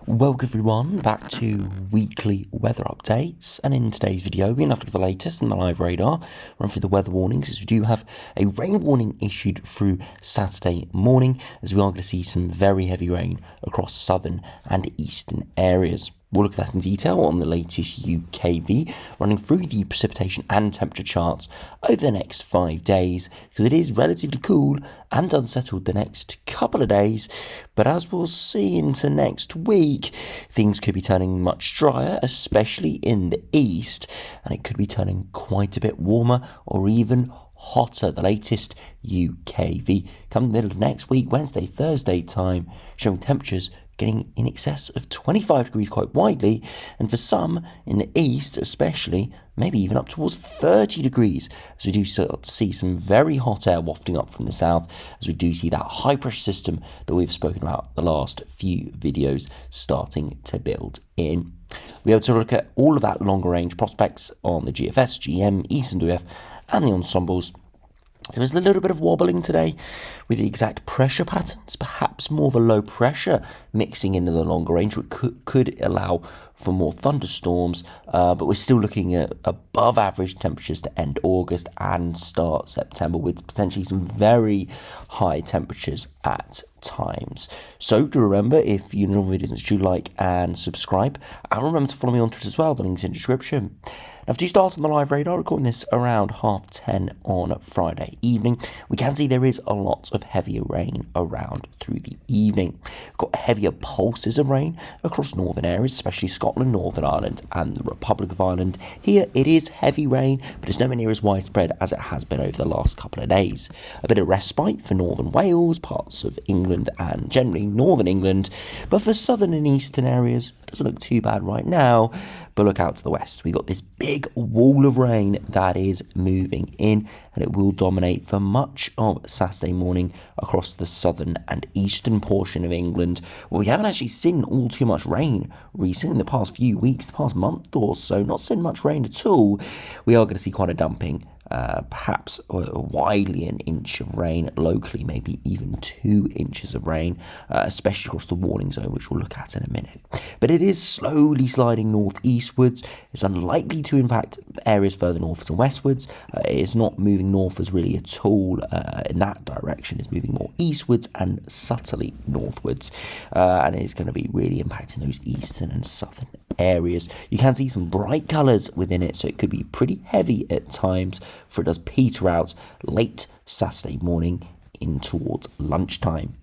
Welcome everyone back to weekly weather updates, and in today's video we're going to look at the latest in the live radar, run through the weather warnings as we do have a rain warning issued through Saturday morning, as we are going to see some very heavy rain across southern and eastern areas. We'll look at that in detail on the latest UKV, running through the precipitation and temperature charts over the next 5 days, because it is relatively cool and unsettled the next couple of days. But as we'll see into next week, things could be turning much drier, especially in the east, and it could be turning quite a bit warmer or even hotter. The latest UKV coming the middle of next week, Wednesday, Thursday time, showing temperatures getting in excess of 25 degrees quite widely, and for some in the east especially, maybe even up towards 30 degrees, as we do start to see some very hot air wafting up from the south, as we do see that high pressure system that we've spoken about the last few videos starting to build in. We're able to look at all of that longer range prospects on the GFS, GEM, Ensemble and the Ensembles. There was a little bit of wobbling today with the exact pressure patterns, perhaps more of a low pressure mixing into the longer range, which could allow for more thunderstorms, but we're still looking at above average temperatures to end August and start September, with potentially some very high temperatures at times. So do remember, if you enjoy the videos, do like and subscribe, and remember to follow me on Twitter as well, the link's in the description. Now, if you start on the live radar, recording this around 10:30 on Friday evening, we can see there is a lot of heavier rain around through the evening. We've got heavier pulses of rain across northern areas, especially Scotland, Northern Ireland and the Republic of Ireland. Here it is heavy rain, but it's nowhere near as widespread as it has been over the last couple of days. A bit of respite for northern Wales, parts of England and generally northern England, but for southern and eastern areas, it doesn't look too bad right now. But look out to the west. We got this big wall of rain that is moving in, and it will dominate for much of Saturday morning across the southern and eastern portion of England. Well, we haven't actually seen all too much rain recently in the past few weeks, the past month or so. Not seen much rain at all. We are going to see quite a dumping. Perhaps widely an inch of rain, locally maybe even 2 inches of rain, especially across the warning zone, which we'll look at in a minute. But it is slowly sliding northeastwards. It's unlikely to impact areas further northwards and westwards. It is not moving northwards really at all in that direction. It's moving more eastwards and subtly northwards, and it is going to be really impacting those eastern and southern areas. You can see some bright colours within it, so it could be pretty heavy at times, for it does peter out late Saturday morning in towards lunchtime.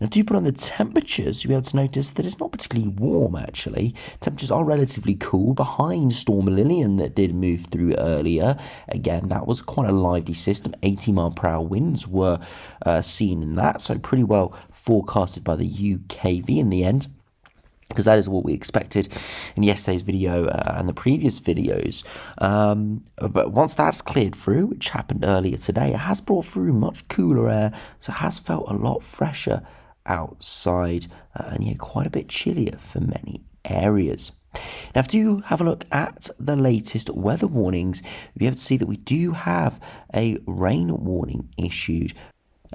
And if you put on the temperatures, you'll be able to notice that it's not particularly warm actually. Temperatures are relatively cool behind Storm Lillian that did move through earlier. Again, that was quite a lively system. 80-mile-per-hour winds were seen in that, so pretty well forecasted by the UKV in the end, because that is what we expected in yesterday's video and the previous videos. But once that's cleared through, which happened earlier today, it has brought through much cooler air, so it has felt a lot fresher outside, and quite a bit chillier for many areas. Now, if you have a look at the latest weather warnings, you'll be able to see that we do have a rain warning issued.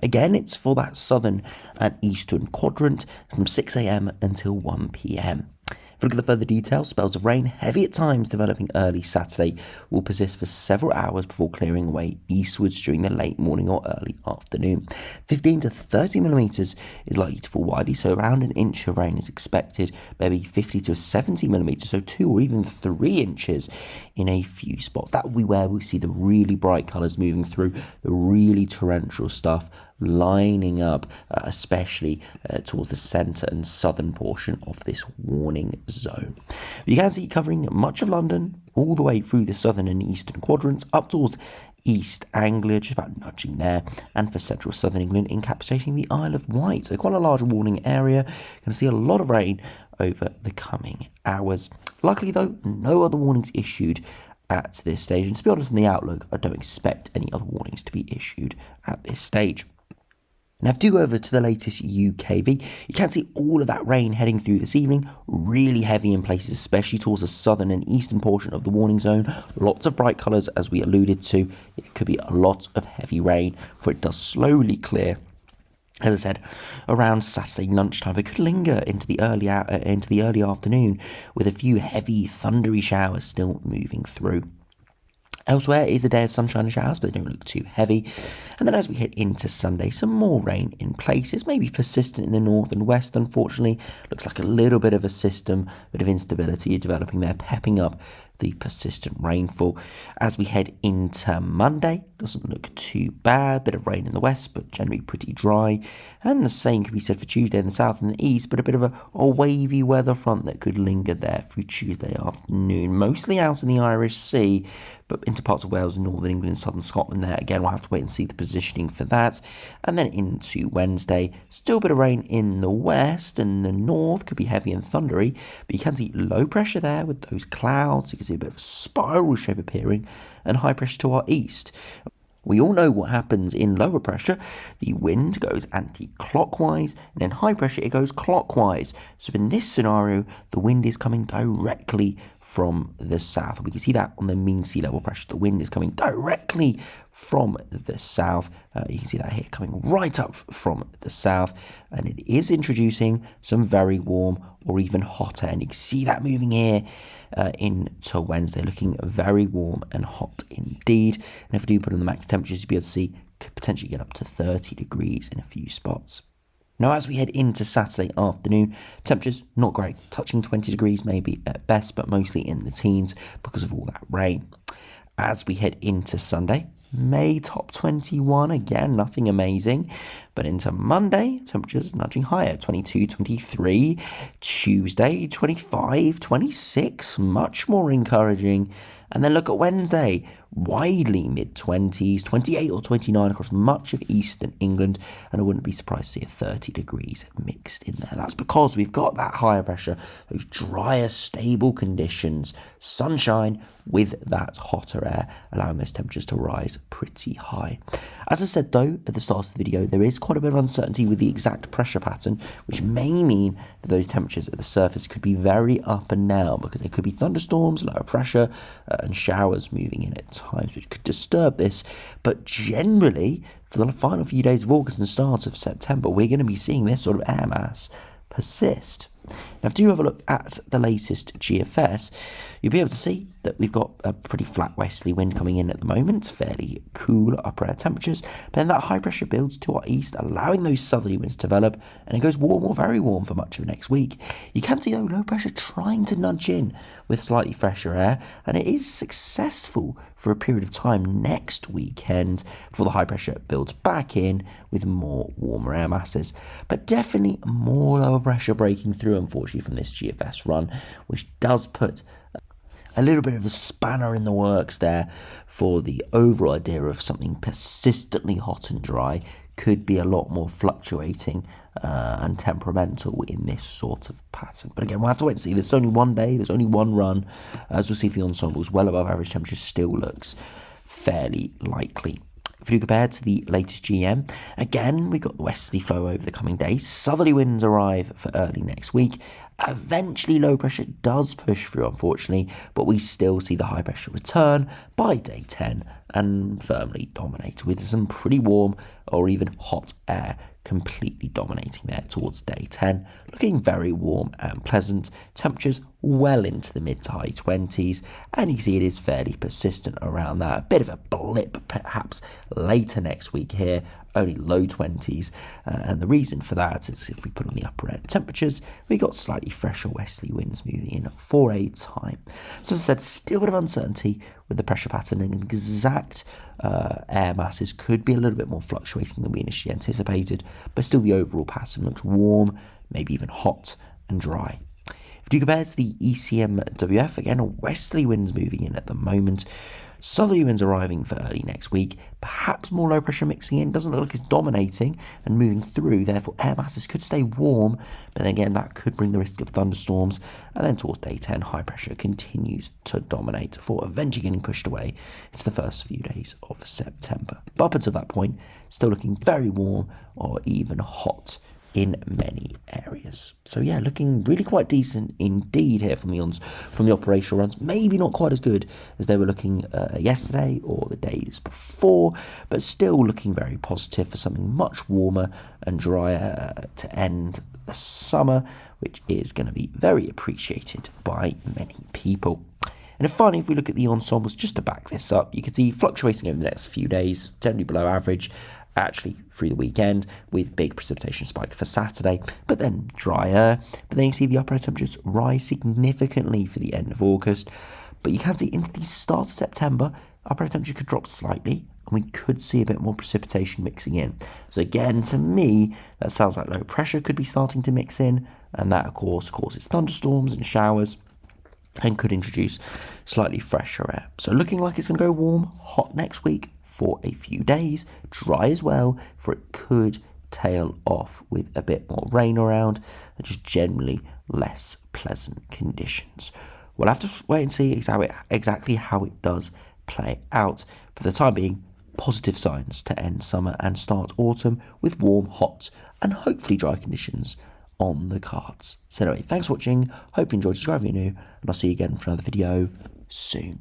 Again, it's for that southern and eastern quadrant from 6 a.m. until 1 p.m. If we look at the further details, spells of rain, heavy at times developing early Saturday, will persist for several hours before clearing away eastwards during the late morning or early afternoon. 15 to 30 millimetres is likely to fall widely, so around an inch of rain is expected, maybe 50 to 70 millimetres, so 2 or even 3 inches in a few spots. That will be where we see the really bright colours moving through, the really torrential stuff lining up, especially towards the centre and southern portion of this warning zone. You can see covering much of London, all the way through the southern and eastern quadrants, up towards East Anglia, just about nudging there, and for central southern England, encapsulating the Isle of Wight. So quite a large warning area. Going to see a lot of rain over the coming hours. Luckily though, no other warnings issued at this stage, and to be honest, from the outlook, I don't expect any other warnings to be issued at this stage. Now, if you go over to the latest UKV, you can see all of that rain heading through this evening, really heavy in places, especially towards the southern and eastern portion of the warning zone. Lots of bright colours, as we alluded to. It could be a lot of heavy rain, for it does slowly clear As I said, around Saturday lunchtime, it could linger into the early afternoon, with a few heavy, thundery showers still moving through. Elsewhere, it is a day of sunshine and showers, but they don't look too heavy. And then as we head into Sunday, some more rain in places, maybe persistent in the north and west, unfortunately. Looks like a little bit of a system, bit of instability developing there, pepping up the persistent rainfall. As we head into Monday, doesn't look too bad. Bit of rain in the west, but generally pretty dry. And the same can be said for Tuesday in the south and the east, but a bit of a wavy weather front that could linger there through Tuesday afternoon. Mostly out in the Irish Sea, but into parts of Wales and northern England and southern Scotland there. Again, we'll have to wait and see the positioning for that. And then into Wednesday, still a bit of rain in the west and the north, could be heavy and thundery, but you can see low pressure there with those clouds. You can see a bit of a spiral shape appearing and high pressure to our east. We all know what happens in lower pressure. The wind goes anti-clockwise, and in high pressure it goes clockwise. So in this scenario, the wind is coming directly from the south. We can see that on the mean sea level pressure. The wind is coming directly from the south. You can see that here, coming right up from the south, and it is introducing some very warm or even hot air. And you can see that moving here into Wednesday, looking very warm and hot indeed. And if we do put on the max temperatures, you'll be able to see could potentially get up to 30 degrees in a few spots. Now, as we head into Saturday afternoon, temperatures not great, touching 20 degrees maybe at best, but mostly in the teens because of all that rain. As we head into Sunday, May top 21, again, nothing amazing. But into Monday, temperatures nudging higher, 22, 23. Tuesday, 25, 26, much more encouraging. And then look at Wednesday, widely mid-20s, 28 or 29 across much of eastern England, and I wouldn't be surprised to see a 30 degrees mixed in there. That's because we've got that higher pressure, those drier, stable conditions, sunshine with that hotter air, allowing those temperatures to rise pretty high. As I said though, at the start of the video, there is quite a bit of uncertainty with the exact pressure pattern, which may mean that those temperatures at the surface could be very up and down, because there could be thunderstorms, lower pressure, and showers moving in at times, which could disturb this. But generally, for the final few days of August and start of September, we're going to be seeing this sort of air mass persist. Now, if you have a look at the latest GFS, you'll be able to see that we've got a pretty flat westerly wind coming in at the moment, fairly cool upper air temperatures, but then that high pressure builds to our east, allowing those southerly winds to develop, and it goes warm or very warm for much of next week. You can see, though, low pressure trying to nudge in with slightly fresher air, and it is successful for a period of time next weekend before the high pressure builds back in with more warmer air masses. But definitely more lower pressure breaking through, unfortunately, from this GFS run, which does put a little bit of a spanner in the works there for the overall idea of something persistently hot and dry. Could be a lot more fluctuating and temperamental in this sort of pattern. But again, we'll have to wait and see. There's only one day, there's only one run. As we'll see for the ensembles, well above average temperature still looks fairly likely. If you compare to the latest GEM, again, we've got the westerly flow over the coming days. Southerly winds arrive for early next week. Eventually, low pressure does push through, unfortunately, but we still see the high pressure return by day 10 and firmly dominate with some pretty warm or even hot air completely dominating there towards day 10, looking very warm and pleasant. Temperatures well into the mid to high 20s, and you can see it is fairly persistent around that. A bit of a blip perhaps later next week here, only low 20s, and the reason for that is if we put on the upper air temperatures, we got slightly fresher westerly winds moving in for a time. So as I said, still a bit of uncertainty with the pressure pattern, and exact air masses could be a little bit more fluctuating than we initially anticipated, but still the overall pattern looks warm, maybe even hot and dry. If you compare to the ECMWF, again, westerly winds moving in at the moment. Southerly winds arriving for early next week, perhaps more low pressure mixing in. Doesn't look like it's dominating and moving through, therefore air masses could stay warm, but then again that could bring the risk of thunderstorms. And then towards day 10, high pressure continues to dominate before eventually getting pushed away into the first few days of September. But up until that point, still looking very warm or even hot in many areas. So yeah, looking really quite decent indeed here from the operational runs. Maybe not quite as good as they were looking yesterday or the days before, but still looking very positive for something much warmer and drier to end the summer, which is going to be very appreciated by many people. And then finally, if we look at the ensembles, just to back this up, you can see fluctuating over the next few days, generally below average, actually through the weekend, with big precipitation spike for Saturday, but then drier. But then you see the upper air temperatures rise significantly for the end of August. But you can see into the start of September, upper air temperature could drop slightly, and we could see a bit more precipitation mixing in. So again, to me, that sounds like low pressure could be starting to mix in, and that, of course, causes thunderstorms and showers, and could introduce slightly fresher air. So looking like it's going to go warm, hot next week for a few days, dry as well, for it could tail off with a bit more rain around and just generally less pleasant conditions. We'll have to wait and see exactly how it does play out. For the time being, positive signs to end summer and start autumn with warm, hot and hopefully dry conditions on the cards. So anyway, thanks for watching. Hope you enjoyed. Subscribe if you're new, and I'll see you again for another video soon.